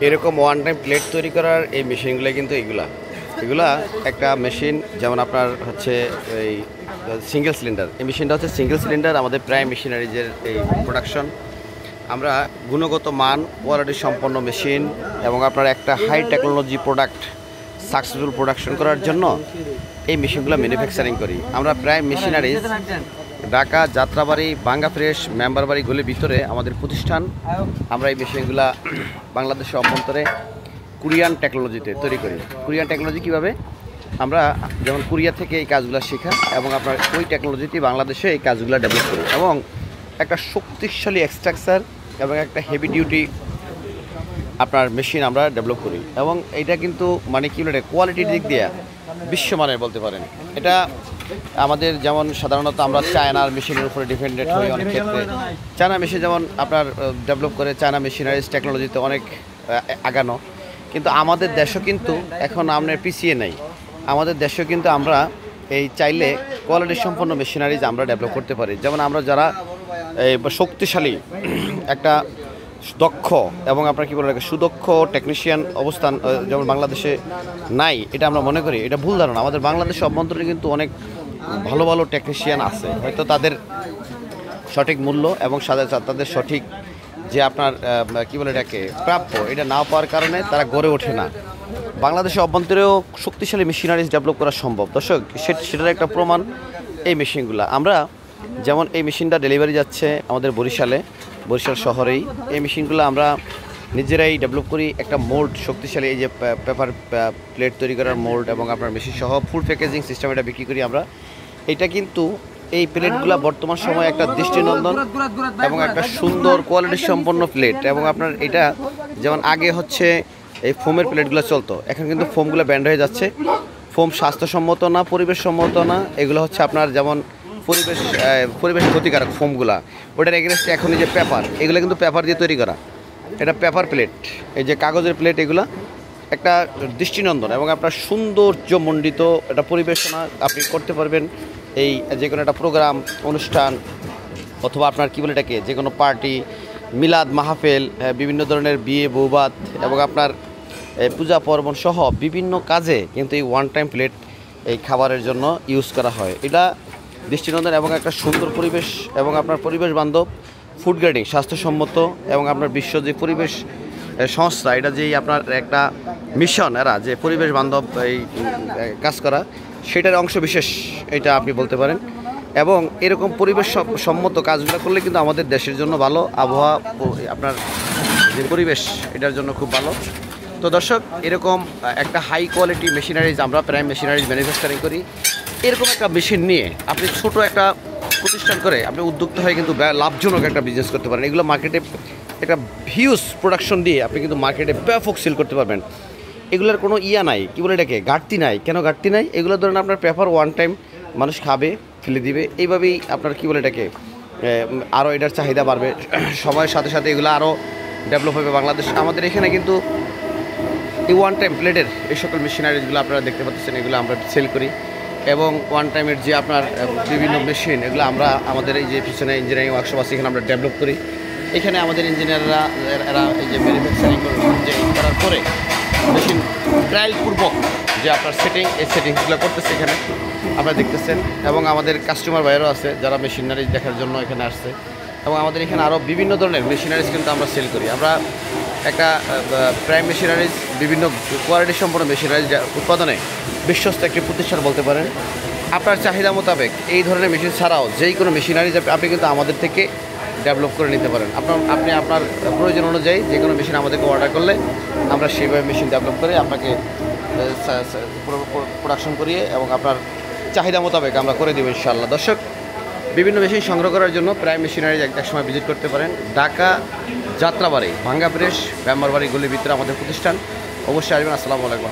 এরকম one time plate তৈরি করার এই মেশিনগুলো কিন্তু এগুলা একটা মেশিন, যেমন আপনার হচ্ছে এই সিঙ্গেল সিলিন্ডার। এই মেশিনটা হচ্ছে সিঙ্গেল সিলিন্ডার। আমাদের প্রাইম মেশিনারিজের এই প্রোডাকশন, আমরা গুণগত মান, কোয়ালিটি সম্পন্ন মেশিন এবং আপনার একটা high technology product successful production করার জন্য এই মেশিনগুলো ম্যানুফ্যাকচারিং করি। আমরা প্রাইম মেশিনারিজ ঢাকা, যাত্রাবাড়ি, বাঙ্গা ফ্রেশ, মেম্বারবাড়ি গলির ভিতরে আমাদের প্রতিষ্ঠান। আমরা এই মেশিনগুলো বাংলাদেশের অভ্যন্তরে কোরিয়ান টেকনোলজিতে তৈরি করি। কোরিয়ান টেকনোলজি কীভাবে? আমরা যেমন কোরিয়া থেকে এই কাজগুলো শেখা এবং আপনার ওই টেকনোলজিতে বাংলাদেশে এই কাজগুলো ডেভেলপ করি এবং একটা শক্তিশালী এক্সট্রাকচার এবং একটা হেভি ডিউটি আপনার মেশিন আমরা ডেভেলপ করি। এবং এটা কিন্তু মানে কী বলে, কোয়ালিটির দিক দিয়ে বিশ্বমানের বলতে পারেন। এটা আমাদের যেমন সাধারণত আমরা চায়নার মেশিনের উপরে ডিপেন্ডেন্ট হই অনেক ক্ষেত্রে। চায়না মেশিন যেমন আপনার ডেভেলপ করে, চায়না মেশিনারিজ টেকনোলজিতে অনেক আগানো, কিন্তু আমাদের দেশও কিন্তু এখন আপনার পিছিয়ে নেই। আমাদের দেশেও কিন্তু আমরা এই চাইলে কোয়ালিটি সম্পন্ন মেশিনারিজ আমরা ডেভেলপ করতে পারি। যেমন আমরা যারা শক্তিশালী একটা দক্ষ এবং আপনার কী বলে সুদক্ষ টেকনিশিয়ান অবস্থান যেমন বাংলাদেশে নাই, এটা আমরা মনে করি এটা ভুল ধারণা। আমাদের বাংলাদেশের অভ্যন্তরে কিন্তু অনেক ভালো ভালো টেকনিশিয়ান আছে, হয়তো তাদের সঠিক মূল্য এবং তাদের সঠিক যে আপনার কী বলে এটাকে প্রাপ্য, এটা না পাওয়ার কারণে তারা গড়ে ওঠে না। বাংলাদেশের অভ্যন্তরেও শক্তিশালী মেশিনারিজ ডেভেলপ করা সম্ভব। দর্শক, সেটার একটা প্রমাণ এই মেশিনগুলো। আমরা যেমন এই মেশিনটা ডেলিভারি যাচ্ছে আমাদের বরিশাল শহরেই। এই মেশিনগুলো আমরা নিজেরাই ডেভেলপ করি। একটা মোল্ড শক্তিশালী, এই যে পেপার প্লেট তৈরি করার মোল্ড এবং আপনার মেশিন সহ ফুল প্যাকেজিং সিস্টেম এটা বিক্রি করি আমরা। এটা কিন্তু এই প্লেটগুলো বর্তমান সময়ে একটা দৃষ্টিনন্দন এবং একটা সুন্দর কোয়ালিটি সম্পন্ন প্লেট। এবং আপনার এটা যেমন আগে হচ্ছে এই ফোমের প্লেটগুলো চলতো, এখন কিন্তু ফোমগুলো ব্যান্ড হয়ে যাচ্ছে। ফোম স্বাস্থ্যসম্মত না, পরিবেশসম্মত না। এগুলো হচ্ছে আপনার যেমন পরিবেশ ক্ষতিকারক ফোমগুলা, ওটার এগেনস্টে এখন এই যে পেপার, এগুলো কিন্তু পেপার দিয়ে তৈরি করা। এটা পেপার প্লেট, এই যে কাগজের প্লেট, এগুলো একটা দৃষ্টিনন্দন এবং আপনার সৌন্দর্যমণ্ডিত একটা পরিবেশনা আপনি করতে পারবেন এই যে কোনো একটা প্রোগ্রাম অনুষ্ঠান অথবা আপনার কী বলে এটাকে যে কোনো পার্টি, মিলাদ মাহফিল, বিভিন্ন ধরনের বিয়ে বৌভাত এবং আপনার পূজা পার্বণ সহ বিভিন্ন কাজে কিন্তু এই ওয়ান টাইম প্লেট এই খাবারের জন্য ইউজ করা হয়। এটা দৃষ্টিনন্দন এবং একটা সুন্দর পরিবেশ এবং আপনার পরিবেশ বান্ধব ফুড গ্রেডিং, স্বাস্থ্যসম্মত এবং আপনার বিশ্ব যে পরিবেশ সংস্থা, এটা যেই আপনার একটা মিশন, এরা যে পরিবেশ বান্ধব এই কাজ করা, সেটার অংশ বিশেষ এটা আপনি বলতে পারেন। এবং এরকম পরিবেশ সম্মত কাজগুলো করলে কিন্তু আমাদের দেশের জন্য ভালো, আবহাওয়া আপনার যে পরিবেশ এটার জন্য খুব ভালো। তো দর্শক, এরকম একটা হাই কোয়ালিটি মেশিনারিজ আমরা প্রাইম মেশিনারিজ ম্যানুফ্যাকচারিং করি। এরকম একটা মেশিন নিয়ে আপনি ছোট একটা প্রতিষ্ঠান করে আপনি উদ্যোক্তা হয়ে কিন্তু লাভজনক একটা বিজনেস করতে পারেন। এগুলো মার্কেটে একটা হিউজ প্রোডাকশন দিয়ে আপনি কিন্তু মার্কেটে ব্যাপক সেল করতে পারবেন। এগুলোর কোনো নাই, কী বলে এটাকে, ঘাটতি নাই। কেন ঘাটতি নাই? এগুলো ধরেন আপনার পেপার ওয়ান টাইম মানুষ খাবে, ফেলে দিবে, এইভাবেই আপনার কী বলে এটাকে আরও এটার চাহিদা বাড়বে। সময়ের সাথে সাথে এগুলো আরও ডেভেলপ হবে বাংলাদেশ। আমাদের এখানে কিন্তু এই ওয়ান টাইম প্লেটের এই সকল মেশিনারিজগুলো আপনারা দেখতে পাচ্ছেন, এগুলো আমরা সেল করি। এবং ওয়ান টাইমের যে আপনার বিভিন্ন মেশিন, এগুলো আমরা আমাদের এই যে পিছনে ইঞ্জিনিয়ারিং ওয়ার্কশপ আছে, এখানে আমরা ডেভেলপ করি। এখানে আমাদের ইঞ্জিনিয়াররা এরা এই যে ম্যানুফ্যাকচারিং করার পরে মেশিন ট্রায়াল পূর্বক যে আপনার এই সেটিংসগুলো করতেছে এখানে আপনারা দেখতেছেন। এবং আমাদের কাস্টমার ভাইয়েরও আছে যারা মেশিনারিজ দেখার জন্য এখানে আসছে। এবং আমাদের এখানে আরও বিভিন্ন ধরনের মেশিনারিজ কিন্তু আমরা সেল করি। আমরা একটা প্রাইম মেশিনারিজ বিভিন্ন কোয়ালিটি সম্পন্ন মেশিনারিজ উৎপাদনে বিশ্বস্ত একটি প্রতিষ্ঠান বলতে পারেন। আপনার চাহিদা মোতাবেক এই ধরনের মেশিন ছাড়াও যেই কোনো মেশিনারিজ আপনি কিন্তু আমাদের থেকে ডেভেলপ করে নিতে পারেন। আপনি আপনার প্রয়োজন অনুযায়ী যে কোনো মেশিন আমাদেরকে অর্ডার করলে আমরা সেইভাবে মেশিন ডেভেলপ করে আপনাকে প্রোডাকশন করিয়ে এবং আপনার চাহিদা মোতাবেক আমরা করে দেবো ইনশাআল্লাহ। দর্শক, বিভিন্ন মেশিন সংগ্রহ করার জন্য প্রাইম মেশিনারিজ এক সময় ভিজিট করতে পারেন। ঢাকা, যাত্রাবাড়ি, ভাঙ্গা ফ্রেশ, মেম্বারবাড়ি গলির ভিতরে আমাদের প্রতিষ্ঠান। অবশ্যই আসবেন। আসসালামু আলাইকুম।